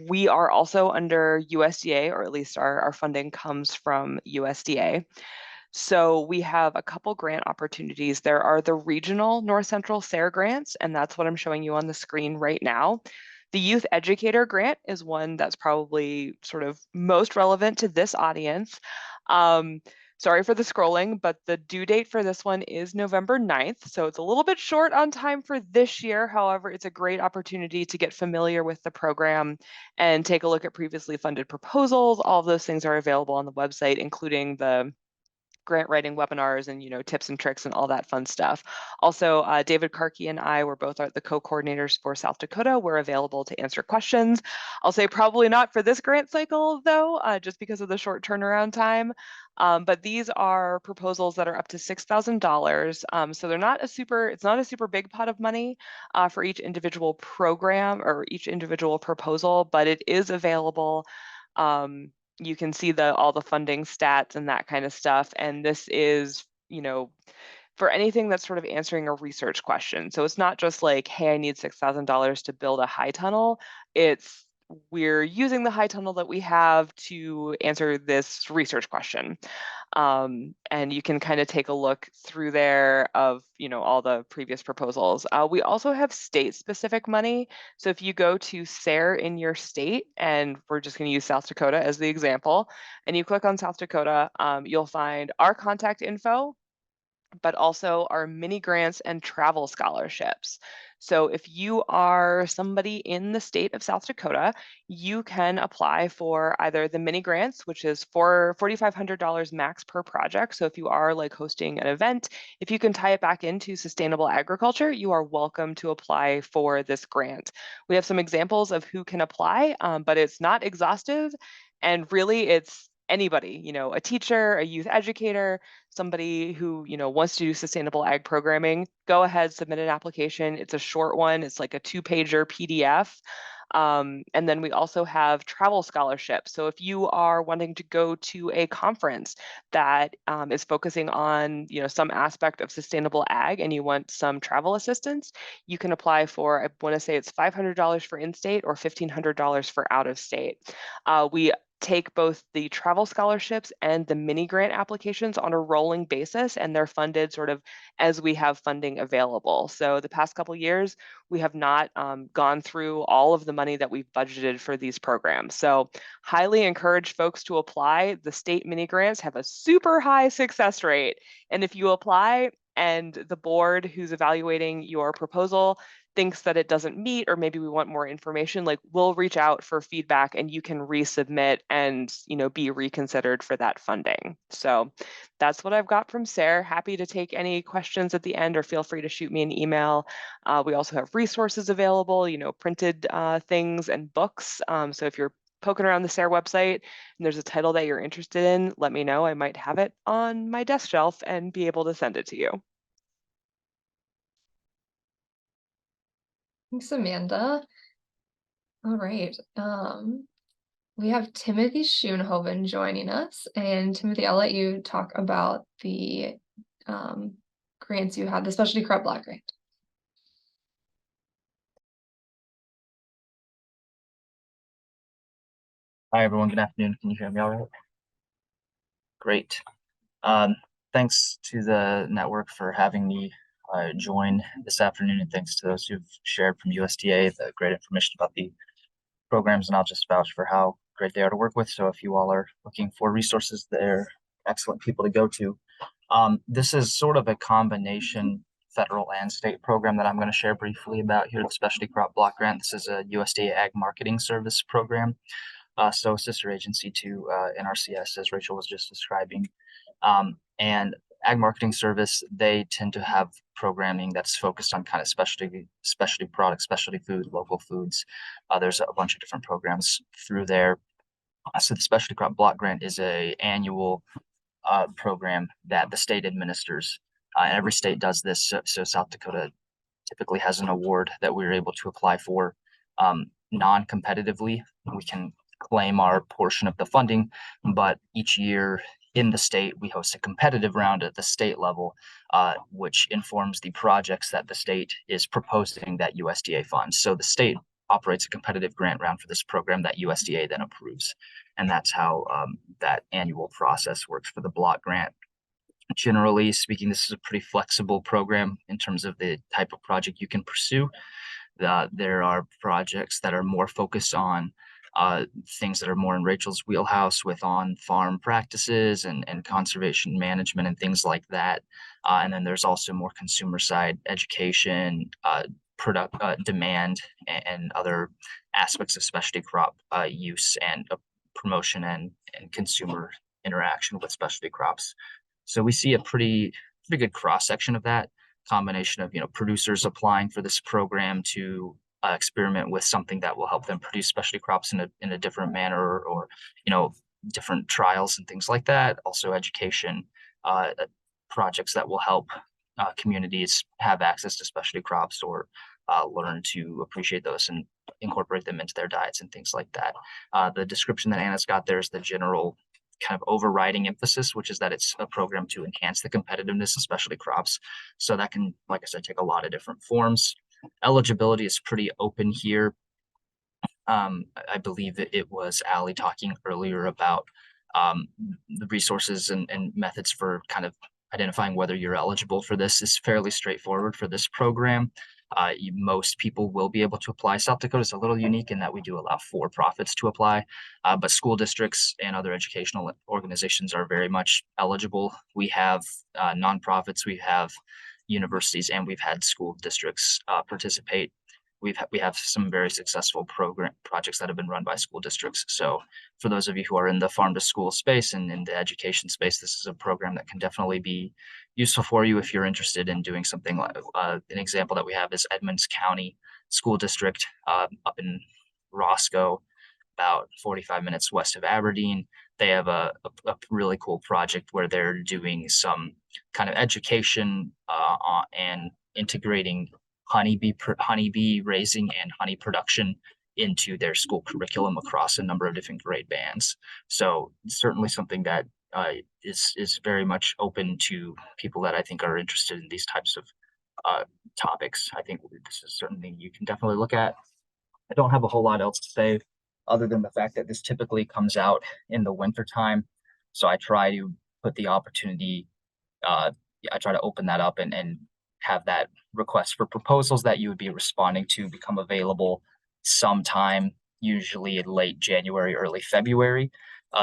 We are also under USDA, or at least our funding comes from USDA. So we have a couple grant opportunities. There are the regional North Central SARE grants, and that's what I'm showing you on the screen right now. The Youth Educator Grant is one that's probably sort of most relevant to this audience. Sorry for the scrolling, but the due date for this one is November 9th. So it's a little bit short on time for this year. However, it's a great opportunity to get familiar with the program and take a look at previously funded proposals. All of those things are available on the website, including the grant writing webinars and, tips and tricks and all that fun stuff. Also, David Karki and I were both the co-coordinators for South Dakota. We're available to answer questions. I'll say probably not for this grant cycle though, just because of the short turnaround time. But these are proposals that are up to $6,000. So it's not a super big pot of money for each individual program or each individual proposal, but it is available. You can see all the funding stats and that kind of stuff. And this is, for anything that's sort of answering a research question. So it's not just like, hey, I need $6,000 to build a high tunnel. We're using the high tunnel that we have to answer this research question. And you can kind of take a look through there of, all the previous proposals. We also have state-specific money. So if you go to SARE in your state, and we're just going to use South Dakota as the example, and you click on South Dakota, you'll find our contact info, but also our mini grants and travel scholarships. So if you are somebody in the state of South Dakota, you can apply for either the mini grants, which is for $4,500 max per project. So if you are like hosting an event, if you can tie it back into sustainable agriculture, you are welcome to apply for this grant. We have some examples of who can apply, but it's not exhaustive. And really it's anybody, a teacher, a youth educator, somebody who, wants to do sustainable ag programming, go ahead, submit an application. It's a short one. It's like a 2-pager PDF. And then we also have travel scholarships. So if you are wanting to go to a conference that is focusing on, some aspect of sustainable ag and you want some travel assistance, you can apply for, I want to say it's $500 for in-state or $1,500 for out-of-state. We take both the travel scholarships and the mini grant applications on a rolling basis, and they're funded sort of as we have funding available. So the past couple of years, we have not gone through all of the money that we've budgeted for these programs. So highly encourage folks to apply. The state mini grants have a super high success rate. And if you apply and the board who's evaluating your proposal thinks that it doesn't meet, or maybe we want more information, like we'll reach out for feedback and you can resubmit and, be reconsidered for that funding. So that's what I've got from Sarah. Happy to take any questions at the end, or feel free to shoot me an email. We also have resources available, printed things and books. So if you're poking around the SARE website and there's a title that you're interested in, let me know. I might have it on my desk shelf and be able to send it to you. Thanks, Amanda. All right. We have Timothy Schoenhoven joining us. And Timothy, I'll let you talk about the grants you had, the specialty crop block grant. Hi, everyone. Good afternoon. Can you hear me all right? Great. Thanks to the network for having me join this afternoon, and thanks to those who've shared from USDA the great information about the programs, and I'll just vouch for how great they are to work with. So if you all are looking for resources, they're excellent people to go to. This is sort of a combination federal and state program that I'm going to share briefly about here, the Specialty Crop Block Grant. This is a USDA Ag Marketing Service program. So a sister agency to NRCS, as Rachel was just describing. And Ag Marketing Service, they tend to have programming that's focused on kind of specialty products, specialty food, local foods. There's a bunch of different programs through there. So the Specialty Crop Block Grant is a annual program that the state administers. And every state does this. So South Dakota typically has an award that we're able to apply for non-competitively. We can claim our portion of the funding, but each year in the state, we host a competitive round at the state level, which informs the projects that the state is proposing that USDA funds. So the state operates a competitive grant round for this program that USDA then approves. And that's how that annual process works for the block grant. Generally speaking, this is a pretty flexible program in terms of the type of project you can pursue. There are projects that are more focused on things that are more in Rachel's wheelhouse with on-farm practices and conservation management and things like that. And then there's also more consumer side education, product demand, and other aspects of specialty crop use and promotion and consumer interaction with specialty crops. So we see a pretty good cross section of that combination of producers applying for this program to experiment with something that will help them produce specialty crops in a different manner, or different trials and things like that. Also education projects that will help communities have access to specialty crops, or learn to appreciate those and incorporate them into their diets and things like that. The description that Anna's got there is the general kind of overriding emphasis, which is that it's a program to enhance the competitiveness of specialty crops. So that can, like I said, take a lot of different forms. Eligibility is pretty open here. I believe that it was Allie talking earlier about the resources and methods for kind of identifying whether you're eligible for this is fairly straightforward for this program. Most people will be able to apply. South Dakota is a little unique in that we do allow for-profits to apply, but school districts and other educational organizations are very much eligible. We have nonprofits, we have universities, and we've had school districts participate. We have some very successful projects that have been run by school districts. So for those of you who are in the farm to school space and in the education space, this is a program that can definitely be useful for you if you're interested in doing something like an example that we have is Edmonds County School District up in Roscoe, about 45 minutes west of Aberdeen. They have a really cool project where they're doing some kind of education and integrating honeybee raising and honey production into their school curriculum across a number of different grade bands. So certainly something that is very much open to people that I think are interested in these types of topics. I think this is something you can definitely look at. I don't have a whole lot else to say other than the fact that this typically comes out in the winter time. So I try to put the opportunity, I try to open that up and have that request for proposals that you would be responding to become available sometime, usually in late January, early February.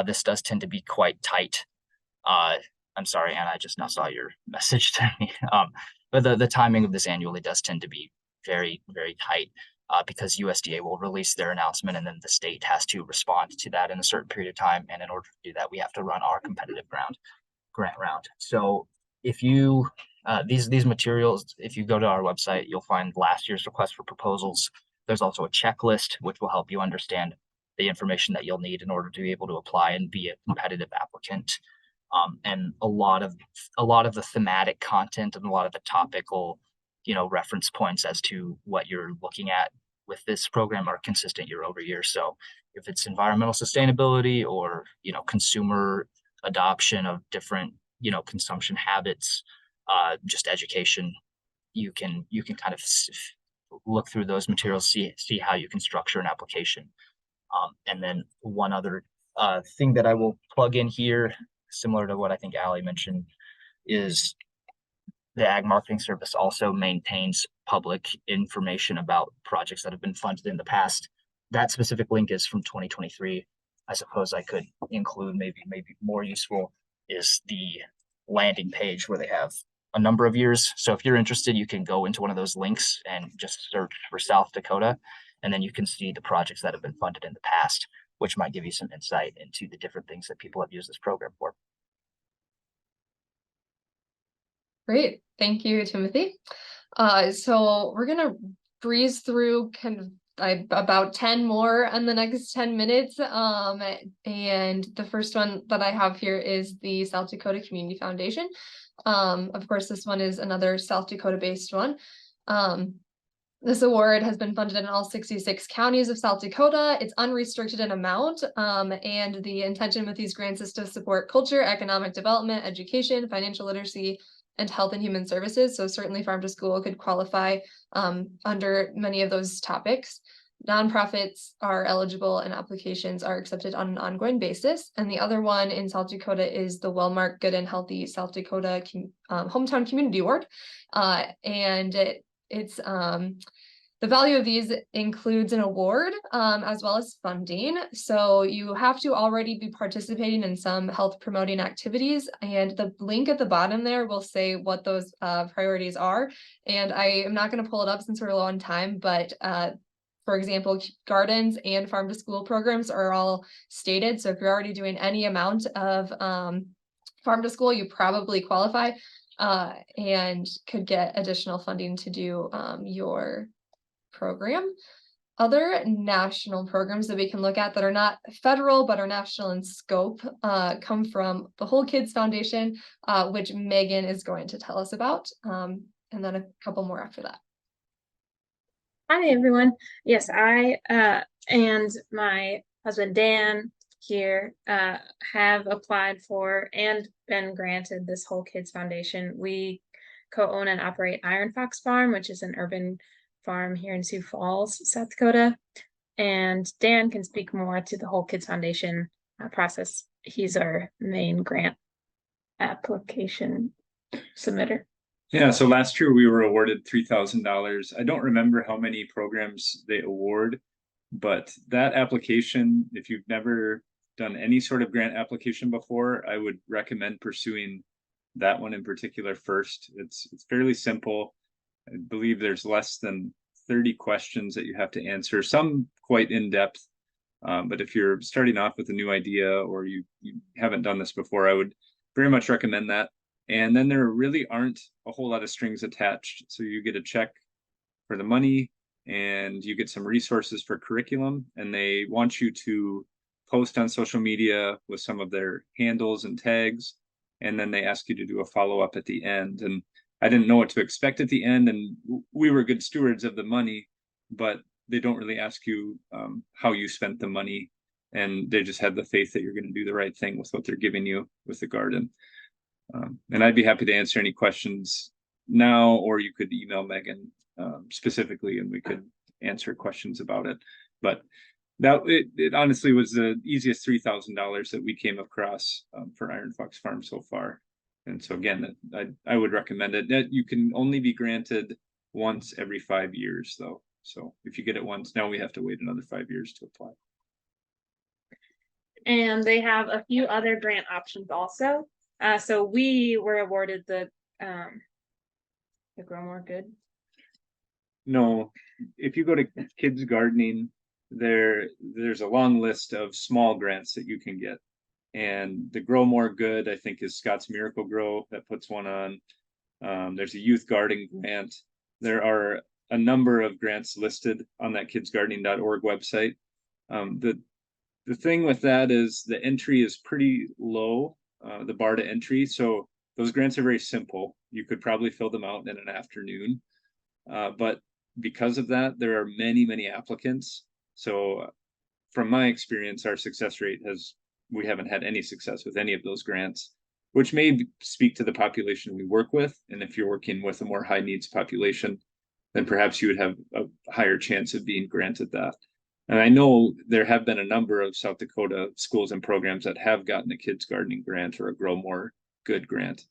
This does tend to be quite tight. I'm sorry, Anna, I just now saw your message to me. But the timing of this annually does tend to be very, very tight because USDA will release their announcement and then the state has to respond to that in a certain period of time. And in order to do that, we have to run our competitive grant round. So if you, these materials, if you go to our website, you'll find last year's request for proposals. There's also a checklist, which will help you understand the information that you'll need in order to be able to apply and be a competitive applicant. And a lot of the thematic content and a lot of the topical, reference points as to what you're looking at with this program are consistent year over year. So if it's environmental sustainability or, consumer adoption of different, consumption habits, just education, you can kind of look through those materials, see how you can structure an application. And then one other thing that I will plug in here, similar to what I think Allie mentioned, is the Ag Marketing Service also maintains public information about projects that have been funded in the past. That specific link is from 2023. I suppose I could include maybe more useful is the landing page where they have a number of years. So if you're interested, you can go into one of those links and just search for South Dakota, and then you can see the projects that have been funded in the past, which might give you some insight into the different things that people have used this program for. Great, thank you, Timothy. So we're gonna breeze through kind of about 10 more in the next 10 minutes. And the first one that I have here is the South Dakota Community Foundation. Of course, this one is another South Dakota based one. This award has been funded in all 66 counties of South Dakota. It's unrestricted in amount, and the intention with these grants is to support culture, economic development, education, financial literacy, and health and human services. So certainly Farm to School could qualify under many of those topics. Nonprofits are eligible and applications are accepted on an ongoing basis. And the other one in South Dakota is the Wellmark Good and Healthy South Dakota Hometown Community Award. And it's the value of these includes an award as well as funding. So you have to already be participating in some health promoting activities, and the link at the bottom there will say what those priorities are. And I am not going to pull it up since we're low on time, but for example, gardens and farm to school programs are all stated. So if you're already doing any amount of farm to school, you probably qualify and could get additional funding to do your program. Other national programs that we can look at that are not federal but are national in scope come from the Whole Kids Foundation, which Megan is going to tell us about, and then a couple more after that. Hi everyone. Yes, I and my husband Dan here have applied for and been granted this Whole Kids Foundation. We co-own and operate Iron Fox Farm, which is an urban farm here in Sioux Falls, South Dakota. And Dan can speak more to the Whole Kids Foundation process. He's our main grant application submitter. Yeah, so last year we were awarded $3,000. I don't remember how many programs they award, but that application, if you've never done any sort of grant application before, I would recommend pursuing that one in particular first. It's fairly simple. I believe there's less than 30 questions that you have to answer, some quite in-depth. But if you're starting off with a new idea or you haven't done this before, I would very much recommend that. And then there really aren't a whole lot of strings attached. So you get a check for the money and you get some resources for curriculum, and they want you to post on social media with some of their handles and tags. And then they ask you to do a follow-up at the end. And I didn't know what to expect at the end, and we were good stewards of the money, but they don't really ask you how you spent the money, and they just have the faith that you're going to do the right thing with what they're giving you with the garden. And I'd be happy to answer any questions now, or you could email Megan specifically, and we could answer questions about it. But it honestly was the easiest $3,000 that we came across for Iron Fox Farm so far. And so again, I would recommend it. That you can only be granted once every 5 years, though. So if you get it once, now we have to wait another 5 years to apply. And they have a few other grant options also. So we were awarded the Grow More Good No, if you go to kids gardening, there's a long list of small grants that you can get. And the Grow More Good, I think, is Scott's Miracle Grow that puts one on. There's a youth gardening grant. There are a number of grants listed on that kidsgardening.org website. The thing with that is the entry is pretty low, the bar to entry. So those grants are very simple. You could probably fill them out in an afternoon. But because of that, there are many, many applicants. So from my experience, our success rate we haven't had any success with any of those grants, which may speak to the population we work with. And if you're working with a more high needs population, then perhaps you would have a higher chance of being granted that. And I know there have been a number of South Dakota schools and programs that have gotten a kids gardening grant or a Grow More Good grant.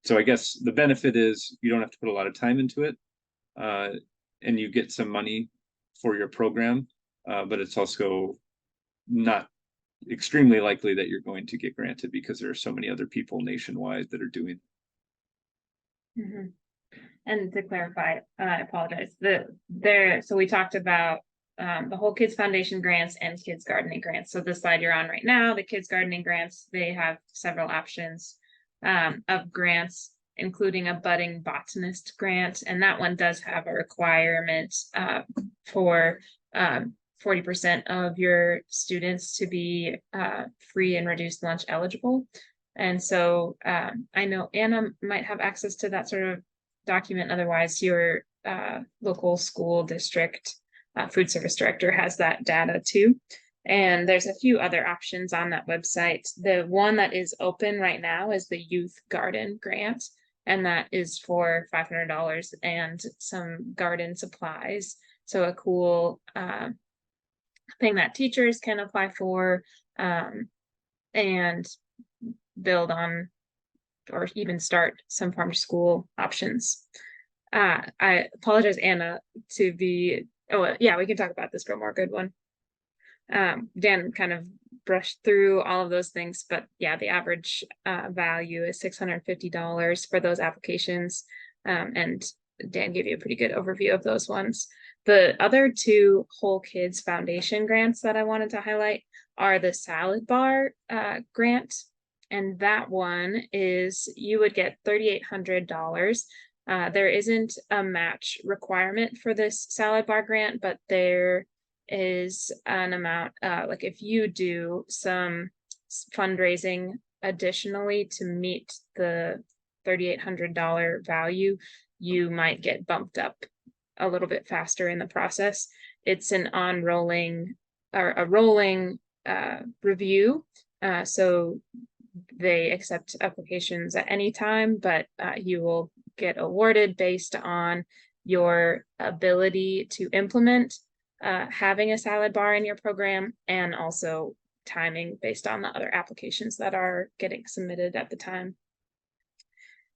So I guess the benefit is you don't have to put a lot of time into it, and you get some money for your program, but it's also not extremely likely that you're going to get granted because there are so many other people nationwide that are doing. Mm-hmm. And to clarify, I apologize. So we talked about the Whole Kids Foundation grants and kids gardening grants. So the slide you're on right now, the kids gardening grants, they have several options of grants, including a budding botanist grant. And that one does have a requirement for 40% of your students to be free and reduced lunch eligible. And so I know Anna might have access to that sort of document. Otherwise, your local school district food service director has that data too. And there's a few other options on that website. The one that is open right now is the Youth Garden Grant, and that is for $500 and some garden supplies. So a cool thing that teachers can apply for and build on or even start some farm to school options. I apologize, Anna, oh yeah, we can talk about this Grow More Good one. Dan kind of brushed through all of those things, but yeah, the average value is $650 for those applications. And Dan gave you a pretty good overview of those ones. The other two Whole Kids Foundation grants that I wanted to highlight are the Salad Bar grant. And that one is, you would get $3,800. There isn't a match requirement for this Salad Bar grant, but there is an amount, like if you do some fundraising additionally to meet the $3,800 value, you might get bumped up a little bit faster in the process. It's an on-rolling or a rolling review. So they accept applications at any time, but you will get awarded based on your ability to implement having a salad bar in your program, and also timing based on the other applications that are getting submitted at the time.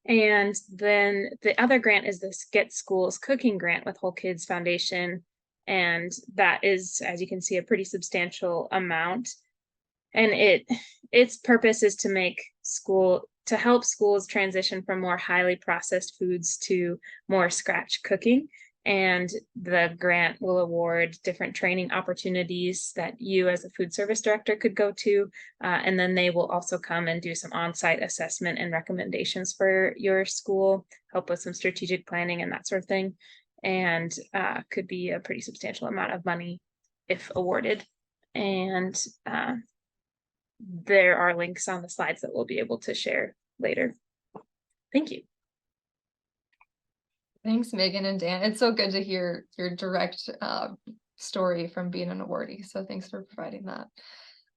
And then the other grant is this Get Schools Cooking Grant with Whole Kids Foundation. And that is, as you can see, a pretty substantial amount. And its purpose is to help schools transition from more highly processed foods to more scratch cooking. And the grant will award different training opportunities that you as a food service director could go to. And then they will also come and do some on-site assessment and recommendations for your school, help with some strategic planning and that sort of thing. And could be a pretty substantial amount of money if awarded. And there are links on the slides that we'll be able to share later. Thank you. Thanks, Megan and Dan. It's so good to hear your direct story from being an awardee. So thanks for providing that.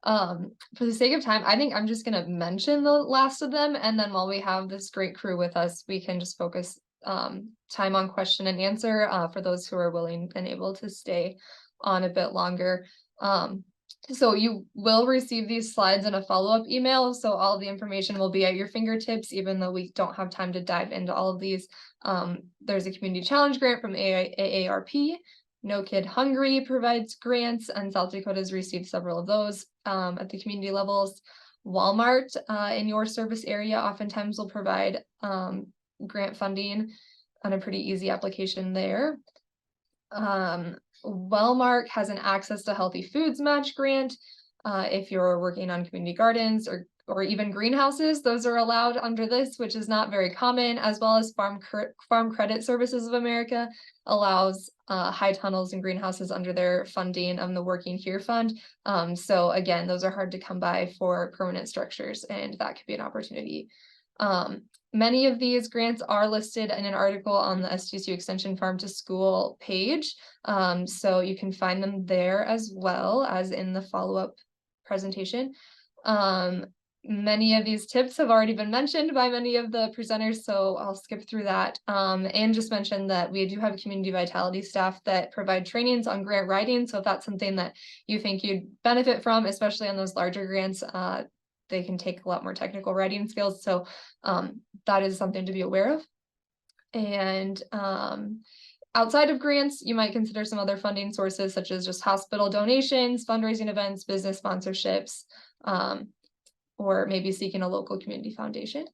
For the sake of time, I think I'm just going to mention the last of them. And then while we have this great crew with us, we can just focus time on question and answer for those who are willing and able to stay on a bit longer. So you will receive these slides in a follow-up email. So all the information will be at your fingertips, even though we don't have time to dive into all of these. There's a community challenge grant from AARP. No Kid Hungry provides grants, and South Dakota's received several of those at the community levels. Walmart in your service area oftentimes will provide grant funding. on a pretty easy application there. Wellmark has an access to healthy foods match grant. If you're working on community gardens or even greenhouses, those are allowed under this, which is not very common, as well as Farm Credit Services of America allows high tunnels and greenhouses under their funding of the Working Here Fund. So again, those are hard to come by for permanent structures, and that could be an opportunity. Many of these grants are listed in an article on the SDSU Extension Farm to School page. So you can find them there as well as in the follow-up presentation. Many of these tips have already been mentioned by many of the presenters, so I'll skip through that. And just mention that we do have community vitality staff that provide trainings on grant writing. So if that's something that you think you'd benefit from, especially on those larger grants, they can take a lot more technical writing skills. So that is something to be aware of. And outside of grants, you might consider some other funding sources, such as just hospital donations, fundraising events, business sponsorships, or maybe seeking a local community foundation.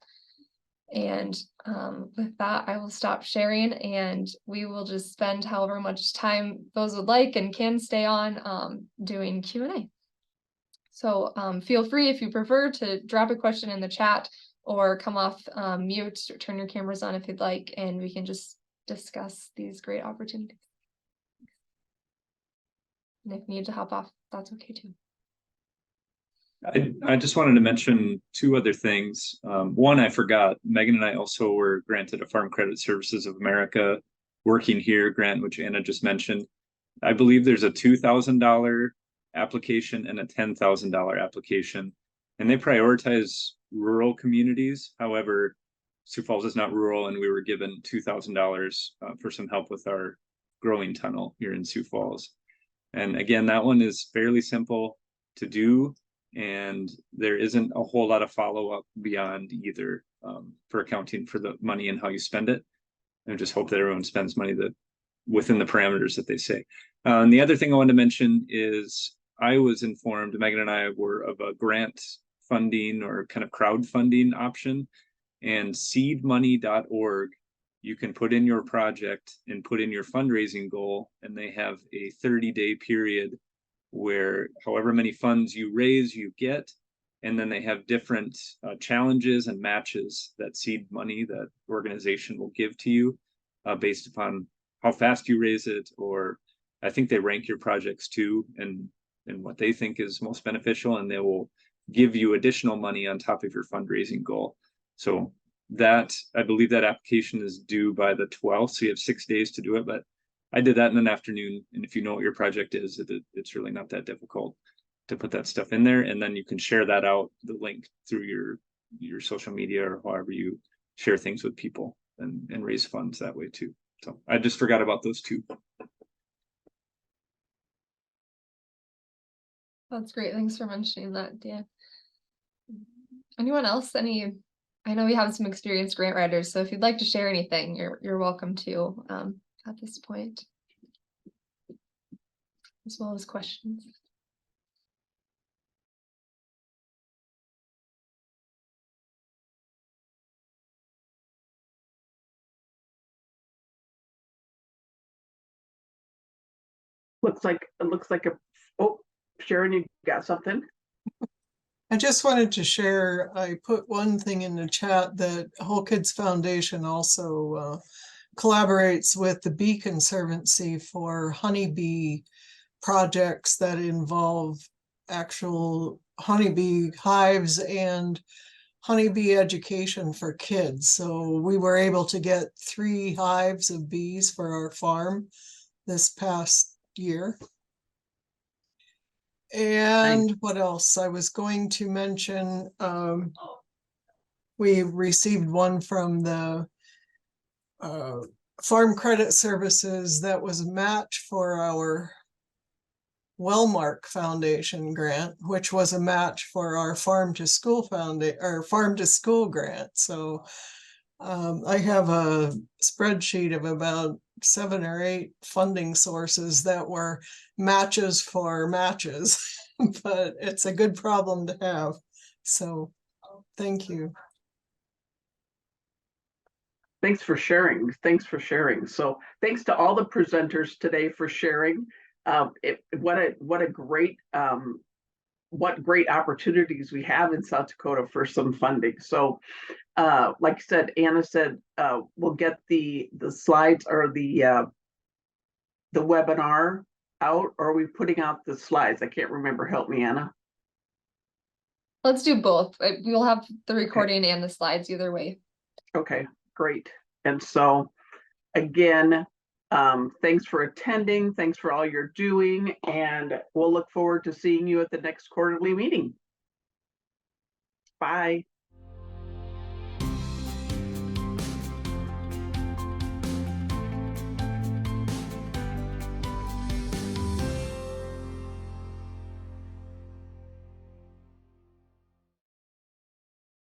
And with that, I will stop sharing, and we will just spend however much time those would like and can stay on doing Q&A. So feel free, if you prefer, to drop a question in the chat or come off mute or turn your cameras on if you'd like, and we can just discuss these great opportunities. And if you need to hop off, that's okay too. I just wanted to mention two other things. One, I forgot, Megan and I also were granted a Farm Credit Services of America Working Here grant, which Anna just mentioned. I believe there's a $2,000 application and a $10,000 application, and they prioritize rural communities. However, Sioux Falls is not rural, and we were given $2,000 for some help with our growing tunnel here in Sioux Falls. And again, that one is fairly simple to do, and there isn't a whole lot of follow-up beyond either for accounting for the money and how you spend it. And just hope that everyone spends money that within the parameters that they say. And the other thing I wanted to mention is I was informed, Megan and I were, of a grant funding or kind of crowdfunding option, and seedmoney.org. You can put in your project and put in your fundraising goal, and they have a 30-day period where however many funds you raise, you get. And then they have different challenges and matches that Seed Money, that organization, will give to you based upon how fast you raise it, or I think they rank your projects too, and what they think is most beneficial, and they will give you additional money on top of your fundraising goal. So that, I believe that application is due by the 12th, so you have 6 days to do it. But I did that in an afternoon, and if you know what your project is, it's really not that difficult to put that stuff in there, and then you can share that out, the link, through your social media or however you share things with people, and raise funds that way too. So I just forgot about those two. That's great. Thanks for mentioning that, Dan. Anyone else? I know we have some experienced grant writers, so if you'd like to share anything, you're welcome to at this point, as well as questions. It looks like oh, Sharon, you got something? I just wanted to share, I put one thing in the chat that Whole Kids Foundation also collaborates with the Bee Conservancy for honeybee projects that involve actual honeybee hives and honeybee education for kids. So we were able to get 3 hives of bees for our farm this past year. And what else? I was going to mention, we received one from the Farm Credit Services that was a match for our Wellmark Foundation grant, which was a match for our Farm to School Foundation or Farm to School grant. So I have a spreadsheet of about 7 or 8 funding sources that were matches for matches, but it's a good problem to have. So thank you. Thanks for sharing. Thanks for sharing. So thanks to all the presenters today for sharing. What great opportunities we have in South Dakota for some funding. So like I said, Anna said, we'll get the slides or the webinar out, or are we putting out the slides? I can't remember. Help me, Anna. Let's do both. We will have the recording and the slides either way. Okay, great. And so again, thanks for attending. Thanks for all you're doing. And we'll look forward to seeing you at the next quarterly meeting. Bye.